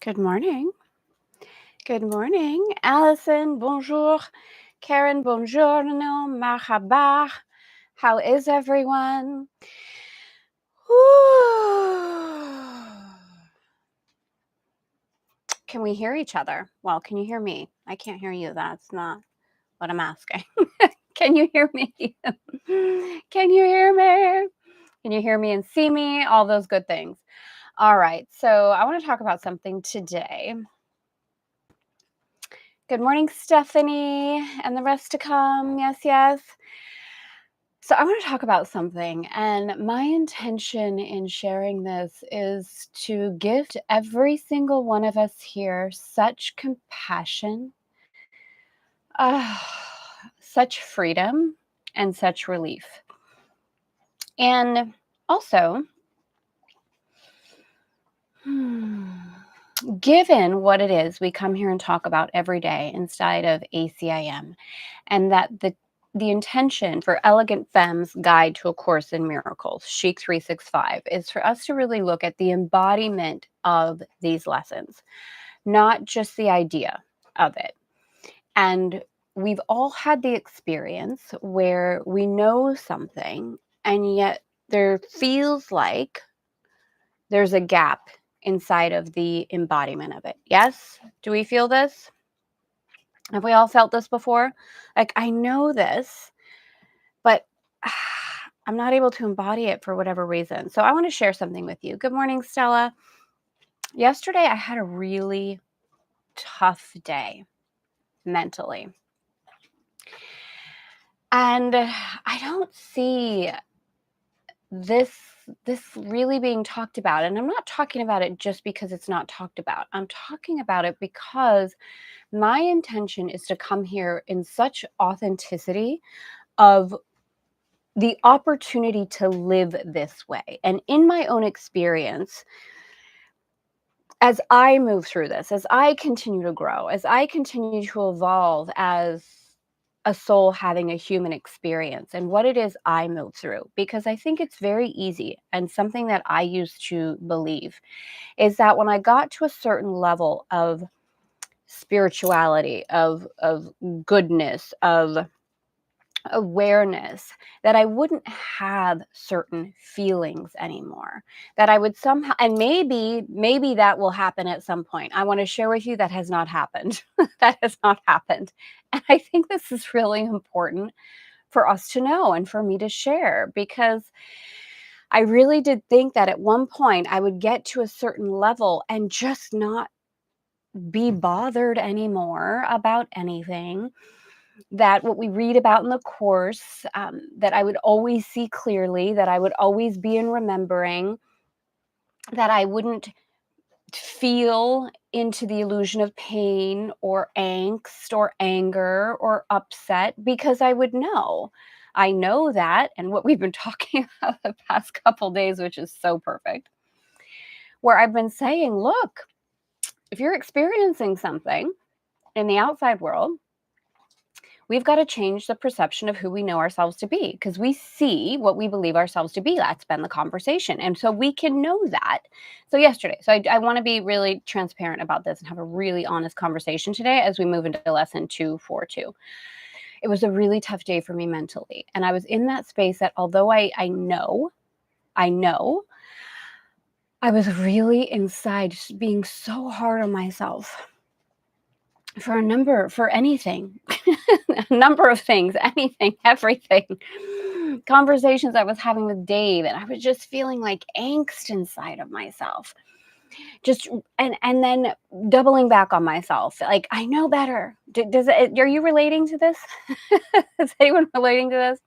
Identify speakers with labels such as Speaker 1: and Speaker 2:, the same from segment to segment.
Speaker 1: Good morning. Good morning. Allison, bonjour. Karen, buongiorno. Marhaba. How is everyone? Can we hear each other? Well, can you hear me? I can't hear you. That's not what I'm asking. Can you hear me? Can you hear me? Can you hear me and see me? All those good things. All right. So I want to talk about something today. Good morning, Stephanie, and the rest to come. Yes, yes. So I want to talk about something, and my intention in sharing this is to give to every single one of us here such compassion, such freedom, and such relief. And also, given what it is we come here and talk about every day inside of ACIM, and that the intention for Elegant Femme's Guide to A Course in Miracles, Chic 365, is for us to really look at the embodiment of these lessons, not just the idea of it. And we've all had the experience where we know something, and yet there feels like there's a gap inside of the embodiment of it. Yes? Do we feel this? Have we all felt this before? Like, I know this, but I'm not able to embody it for whatever reason. So I want to share something with you. Good morning, Stella. Yesterday, I had a really tough day mentally. And I don't see this really being talked about. And I'm not talking about it just because it's not talked about. I'm talking about it because my intention is to come here in such authenticity of the opportunity to live this way. And in my own experience, as I move through this, as I continue to grow, as I continue to evolve as a soul having a human experience and what it is I move through, because I think it's very easy, and something that I used to believe is that when I got to a certain level of spirituality, of goodness, of awareness, that I wouldn't have certain feelings anymore, that I would somehow, and maybe that will happen at some point. I want to share with you that has not happened. That has not happened. And I think this is really important for us to know and for me to share, because I really did think that at one point I would get to a certain level and just not be bothered anymore about anything, that what we read about in the course, that I would always see clearly, that I would always be in remembering, that I wouldn't feel into the illusion of pain or angst or anger or upset, because I would know. I know that, and what we've been talking about the past couple days, which is so perfect, where I've been saying, look, if you're experiencing something in the outside world, we've got to change the perception of who we know ourselves to be, because we see what we believe ourselves to be. That's been the conversation. And so we can know that. So yesterday, I want to be really transparent about this and have a really honest conversation today as we move into lesson 242. It was a really tough day for me mentally. And I was in that space that although I know, I was really inside just being so hard on myself for anything, a number of things, anything, everything. Conversations I was having with Dave, and I was just feeling like angst inside of myself. Just and then doubling back on myself, like, I know better. Are you relating to this? Is anyone relating to this?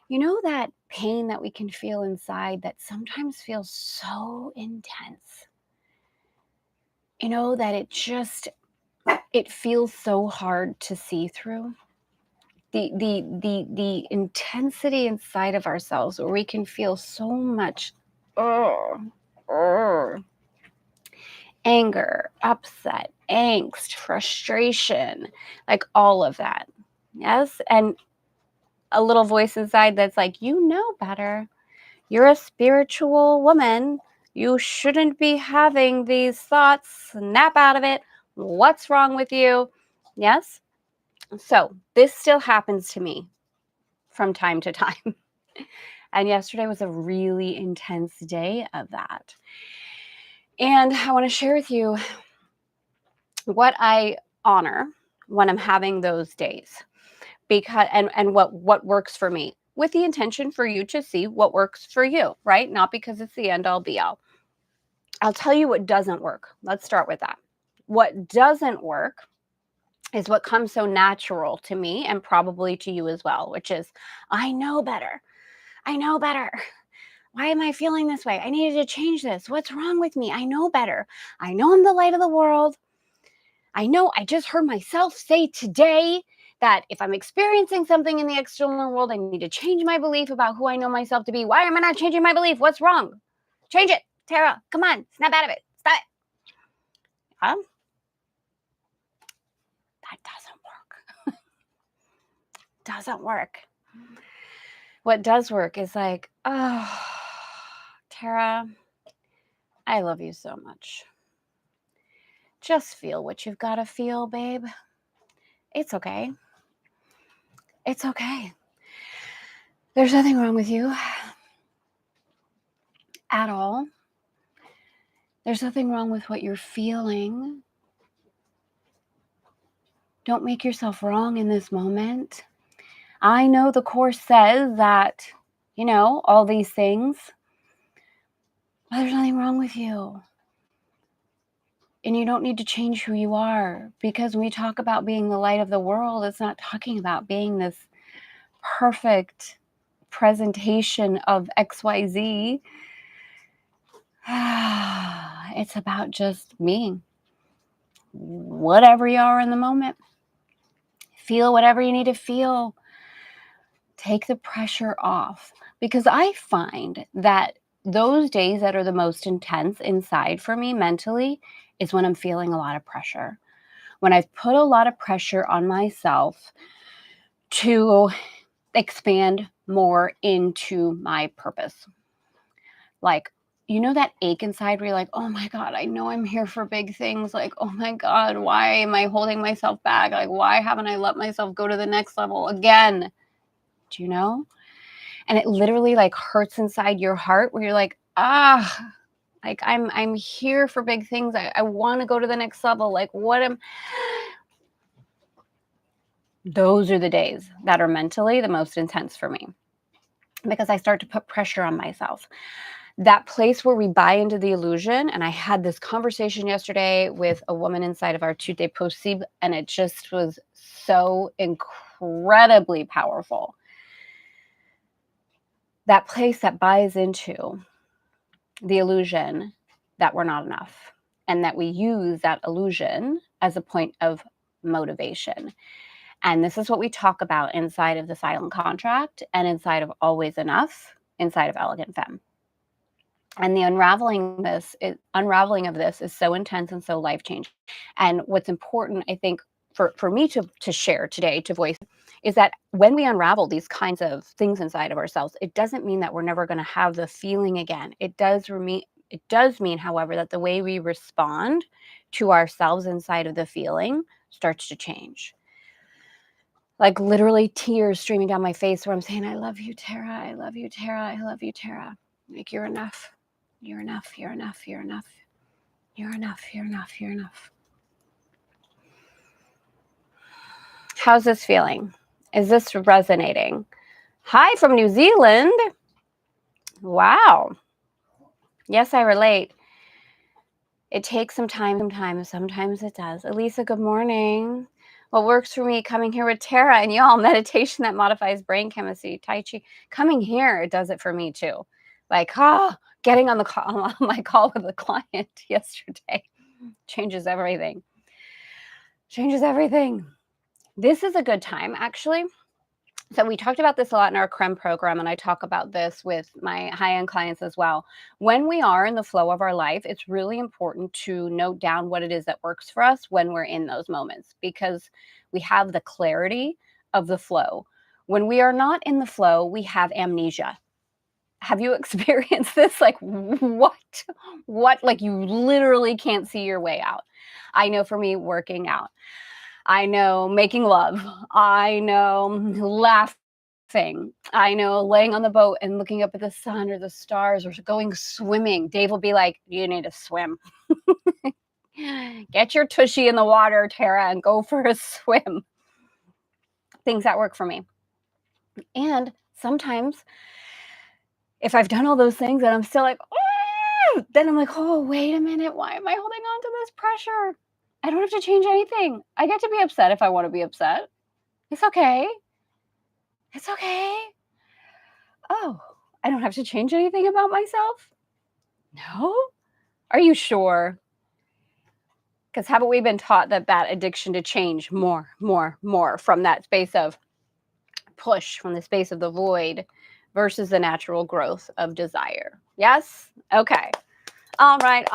Speaker 1: You know that pain that we can feel inside that sometimes feels so intense. You know that it feels so hard to see through. The intensity inside of ourselves where we can feel so much anger, upset, angst, frustration, like all of that. Yes. And a little voice inside that's like, you know better. You're a spiritual woman. You shouldn't be having these thoughts. Snap out of it. What's wrong with you? Yes? So this still happens to me from time to time. And yesterday was a really intense day of that. And I want to share with you what I honor when I'm having those days, because and what works for me, with the intention for you to see what works for you, right? Not because it's the end all be all. I'll tell you what doesn't work. Let's start with that. What doesn't work is what comes so natural to me and probably to you as well, which is, I know better. I know better. Why am I feeling this way? I needed to change this. What's wrong with me? I know better. I know I'm the light of the world. I know I just heard myself say today that if I'm experiencing something in the external world, I need to change my belief about who I know myself to be. Why am I not changing my belief? What's wrong? Change it. Tara, come on. Snap out of it. Stop it. That doesn't work. Doesn't work. What does work is like, oh, Tara, I love you so much. Just feel what you've got to feel, babe. It's okay. It's okay. There's nothing wrong with you at all. There's nothing wrong with what you're feeling. Don't make yourself wrong in this moment. I know the Course says that, all these things, but there's nothing wrong with you. And you don't need to change who you are, because when we talk about being the light of the world, it's not talking about being this perfect presentation of XYZ. It's about just being whatever you are in the moment. Feel whatever you need to feel. Take the pressure off, because I find that those days that are the most intense inside for me mentally is when I'm feeling a lot of pressure. When I've put a lot of pressure on myself to expand more into my purpose. Like, that ache inside where you're like, oh my God, I know I'm here for big things. Like, oh my God, why am I holding myself back? Like, why haven't I let myself go to the next level again? Do you know? And it literally like hurts inside your heart where you're like, like I'm here for big things. I want to go to the next level. Like, those are the days that are mentally the most intense for me, because I start to put pressure on myself. That place where we buy into the illusion. And I had this conversation yesterday with a woman inside of our 2-day post-seed, and it just was so incredibly powerful. That place that buys into the illusion that we're not enough, and that we use that illusion as a point of motivation. And this is what we talk about inside of the silent contract and inside of Always Enough, inside of Elegant Femme. And the unraveling of this is so intense and so life-changing. And what's important, I think, for me to share today, to voice, is that when we unravel these kinds of things inside of ourselves, it doesn't mean that we're never going to have the feeling again. It does mean, however, that the way we respond to ourselves inside of the feeling starts to change. Like literally tears streaming down my face where I'm saying, I love you, Tara. I love you, Tara. I love you, Tara. Like, you're enough. You're enough. You're enough. You're enough. You're enough. You're enough. You're enough. How's this feeling? Is this resonating? Hi from New Zealand. Wow. Yes, I relate. It takes some time. Sometimes it does. Elisa, good morning. What works for me, coming here with Tara and y'all, meditation that modifies brain chemistry, Tai Chi. Coming here, it does it for me too. Like, getting on my call with a client yesterday changes everything. Changes everything. This is a good time, actually. So we talked about this a lot in our CREM program, and I talk about this with my high-end clients as well. When we are in the flow of our life, it's really important to note down what it is that works for us when we're in those moments, because we have the clarity of the flow. When we are not in the flow, we have amnesia. Have you experienced this? Like, what, like, you literally can't see your way out. I know for me, working out. I know making love. I know laughing. I know laying on the boat and looking up at the sun or the stars or going swimming. Dave will be like, you need to swim. Get your tushy in the water, Tara, and go for a swim. Things that work for me. And sometimes if I've done all those things and I'm still like, oh, then I'm like, oh, wait a minute. Why am I holding on to this pressure? I don't have to change anything. I get to be upset if I want to be upset. It's okay. It's okay. Oh, I don't have to change anything about myself? No? Are you sure? Because haven't we been taught that addiction to change more from that space of push, from the space of the void versus the natural growth of desire? Yes? Okay. All right.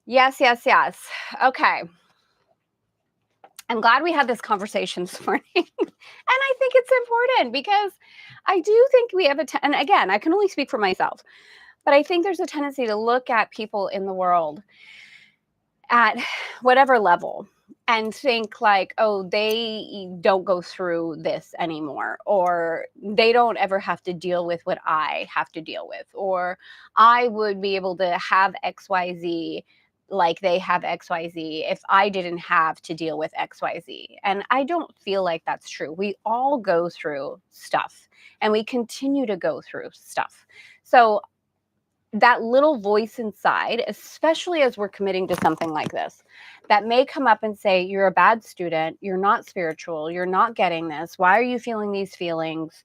Speaker 1: Yes. Okay. I'm glad we had this conversation this morning. And I think it's important because I do think we have and again, I can only speak for myself, but I think there's a tendency to look at people in the world at whatever level and think like, oh, they don't go through this anymore, or they don't ever have to deal with what I have to deal with, or I would be able to have XYZ like they have XYZ if I didn't have to deal with XYZ. And I don't feel like that's true. We all go through stuff and we continue to go through stuff. So that little voice inside, especially as we're committing to something like this, that may come up and say, you're a bad student, you're not spiritual, you're not getting this. Why are you feeling these feelings?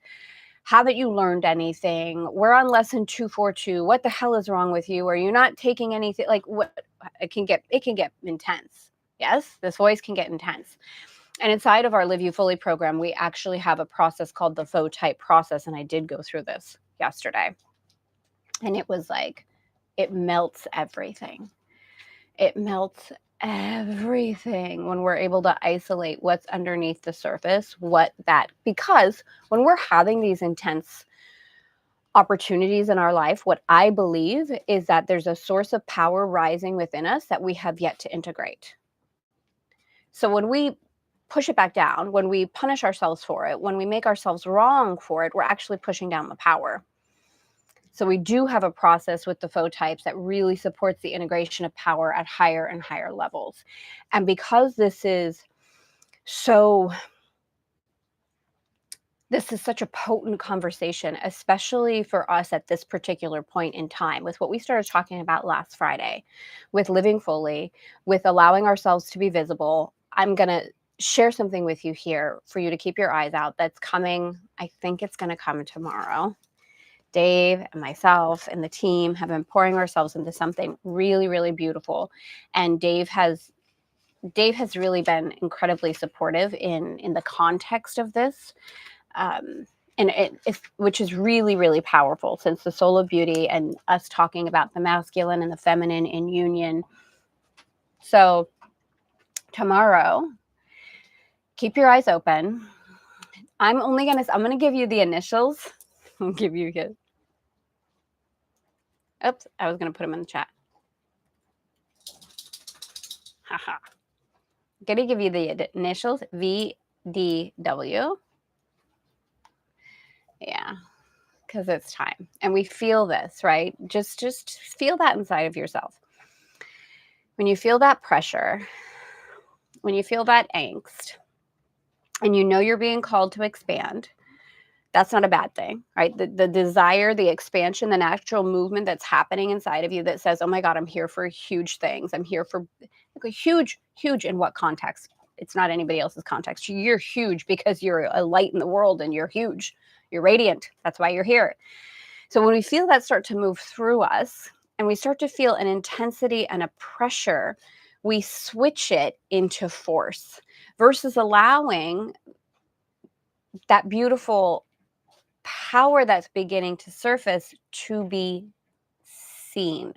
Speaker 1: Haven't you learned anything? We're on lesson 242. What the hell is wrong with you? Are you not taking anything? Like, what? It can get intense. Yes, this voice can get intense. And inside of our Live You Fully program, we actually have a process called the faux type process. And I did go through this yesterday. And it was like, it melts everything. It melts everything when we're able to isolate what's underneath the surface, because when we're having these intense opportunities in our life, what I believe is that there's a source of power rising within us that we have yet to integrate. So when we push it back down, when we punish ourselves for it, when we make ourselves wrong for it, we're actually pushing down the power. So we do have a process with the faux types that really supports the integration of power at higher and higher levels. And because this is such a potent conversation, especially for us at this particular point in time, with what we started talking about last Friday, with living fully, with allowing ourselves to be visible. I'm going to share something with you here for you to keep your eyes out. That's coming. I think it's going to come tomorrow. Dave and myself and the team have been pouring ourselves into something really, really beautiful. And Dave has really been incredibly supportive in the context of this. Which is really, really powerful, since the soul of beauty and us talking about the masculine and the feminine in union. So tomorrow, keep your eyes open. I'm going to give you the initials. I'll give you his. Oops, I was going to put them in the chat. Haha. I'm going to give you the initials, VDW. Yeah, because it's time. And we feel this, right? Just feel that inside of yourself. When you feel that pressure, when you feel that angst, and you know you're being called to expand, that's not a bad thing, right? The desire, the expansion, the natural movement that's happening inside of you that says, oh my God, I'm here for huge things. I'm here for like, huge in what context? It's not anybody else's context. You're huge because you're a light in the world and you're huge. You're radiant. That's why you're here. So when we feel that start to move through us and we start to feel an intensity and a pressure, we switch it into force versus allowing that beautiful power that's beginning to surface to be seen.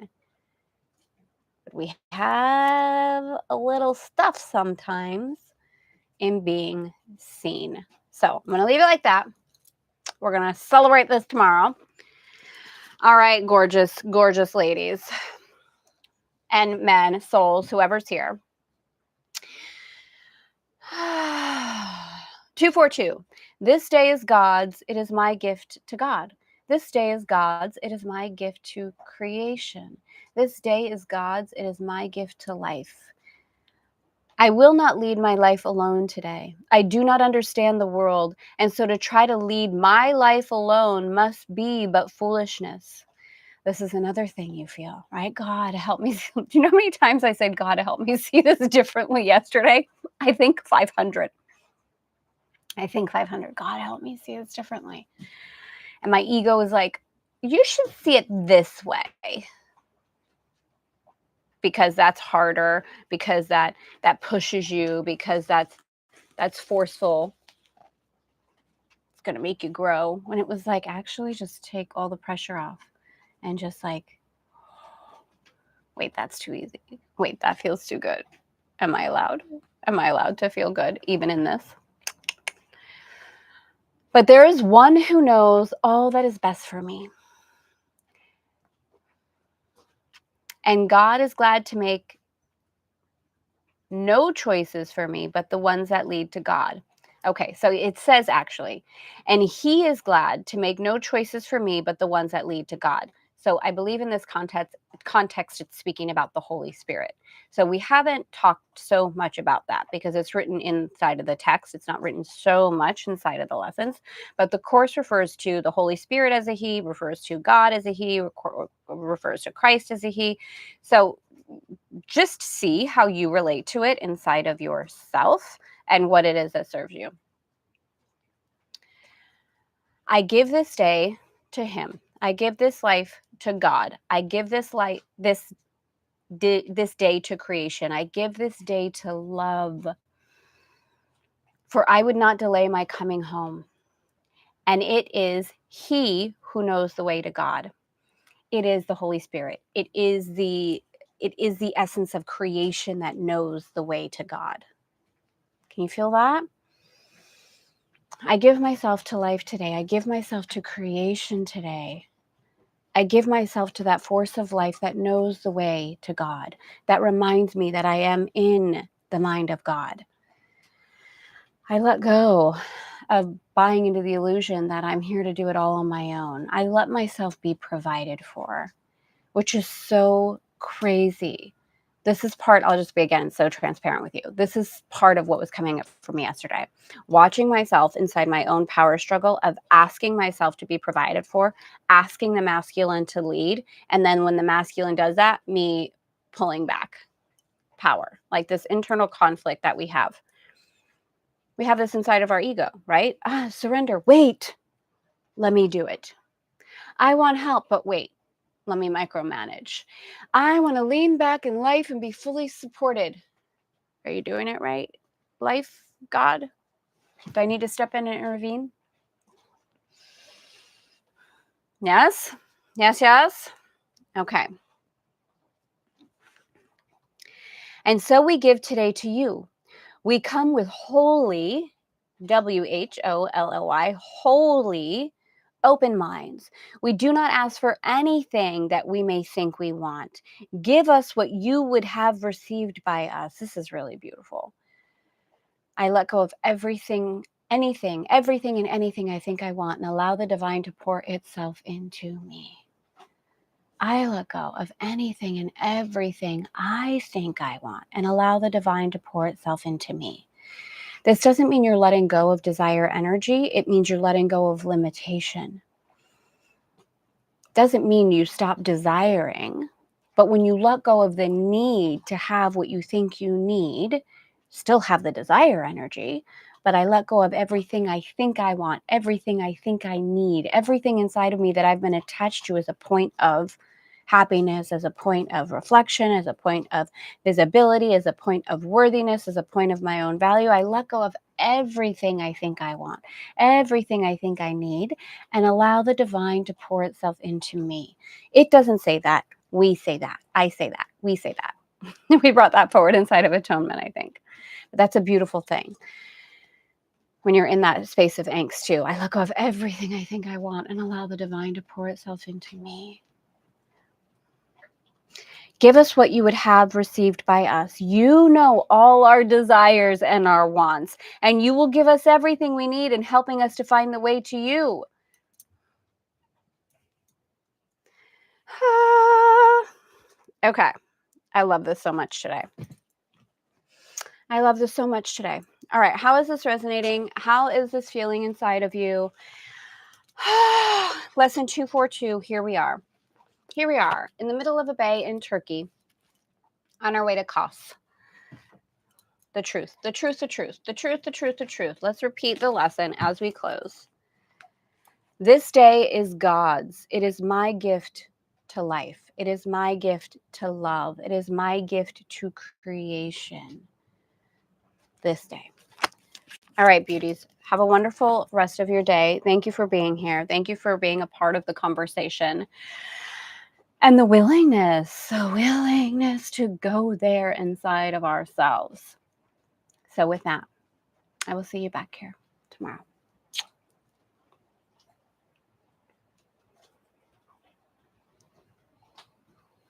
Speaker 1: But we have a little stuff sometimes in being seen. So I'm going to leave it like that. We're going to celebrate this tomorrow. All right, gorgeous, gorgeous ladies and men, souls, whoever's here. 242. This day is God's. It is my gift to God. This day is God's. It is my gift to creation. This day is God's. It is my gift to life. I will not lead my life alone today. I do not understand the world, and so to try to lead my life alone must be but foolishness. This is another thing you feel, right? God, help me. Do you know how many times I said, God, help me see this differently yesterday? I think 500. God, help me see this differently. And my ego is like, you should see it this way. Because that's harder, because that pushes you, because that's forceful. It's going to make you grow. When it was like, actually just take all the pressure off and just like, wait, that's too easy. Wait, that feels too good. Am I allowed? Am I allowed to feel good even in this? But there is one who knows all that is best for me. And God is glad to make no choices for me, but the ones that lead to God. Okay, so it says actually, and he is glad to make no choices for me, but the ones that lead to God. So I believe in this context, it's speaking about the Holy Spirit. So we haven't talked so much about that because it's written inside of the text. It's not written so much inside of the lessons, but the Course refers to the Holy Spirit as a he, refers to God as a he, refers to Christ as a he. So just see how you relate to it inside of yourself and what it is that serves you. I give this day to him. I give this life to God. I give this day to creation. I give this day to love. For I would not delay my coming home. And it is he who knows the way to God. It is the Holy Spirit. It is the essence of creation that knows the way to God. Can you feel that? I give myself to life today. I give myself to creation today. I give myself to that force of life that knows the way to God, that reminds me that I am in the mind of God. I let go of buying into the illusion that I'm here to do it all on my own. I let myself be provided for, which is so crazy. This is part, I'll just be again so transparent with you. This is part of what was coming up for me yesterday. Watching myself inside my own power struggle of asking myself to be provided for, asking the masculine to lead. And then when the masculine does that, me pulling back power, like this internal conflict that we have. We have this inside of our ego, right? Surrender. Wait, let me do it. I want help, but wait. Let me micromanage. I want to lean back in life and be fully supported. Are you doing it right? Life, God? Do I need to step in and intervene? Yes? Yes, yes? Okay. And so we give today to you. We come with holy, WHOLLY, holy, open minds. We do not ask for anything that we may think we want. Give us what you would have received by us. This is really beautiful. I let go of everything, anything, everything and anything I think I want and allow the divine to pour itself into me. I let go of anything and everything I think I want and allow the divine to pour itself into me. This doesn't mean you're letting go of desire energy. It means you're letting go of limitation. Doesn't mean you stop desiring, but when you let go of the need to have what you think you need, still have the desire energy, but I let go of everything I think I want, everything I think I need, everything inside of me that I've been attached to as a point of happiness, as a point of reflection, as a point of visibility, as a point of worthiness, as a point of my own value. I let go of everything I think I want, everything I think I need, and allow the divine to pour itself into me. It doesn't say that. We say that. I say that. We say that. We brought that forward inside of atonement, I think. But that's a beautiful thing. when you're in that space of angst too. I let go of everything I think I want and allow the divine to pour itself into me. Give us what you would have received by us. You know all our desires and our wants, and you will give us everything we need in helping us to find the way to you. Okay. I love this so much today. I love this so much today. All right. How is this resonating? How is this feeling inside of you? Lesson 242. Here we are. Here we are in the middle of a bay in Turkey on our way to Kos. The truth, the truth, the truth, the truth, the truth, the truth. Let's repeat the lesson as we close. This day is God's. It is my gift to life. It is my gift to love. It is my gift to creation. This day. All right, beauties. Have a wonderful rest of your day. Thank you for being here. Thank you for being a part of the conversation. And the willingness to go there inside of ourselves. So with that, I will see you back here tomorrow.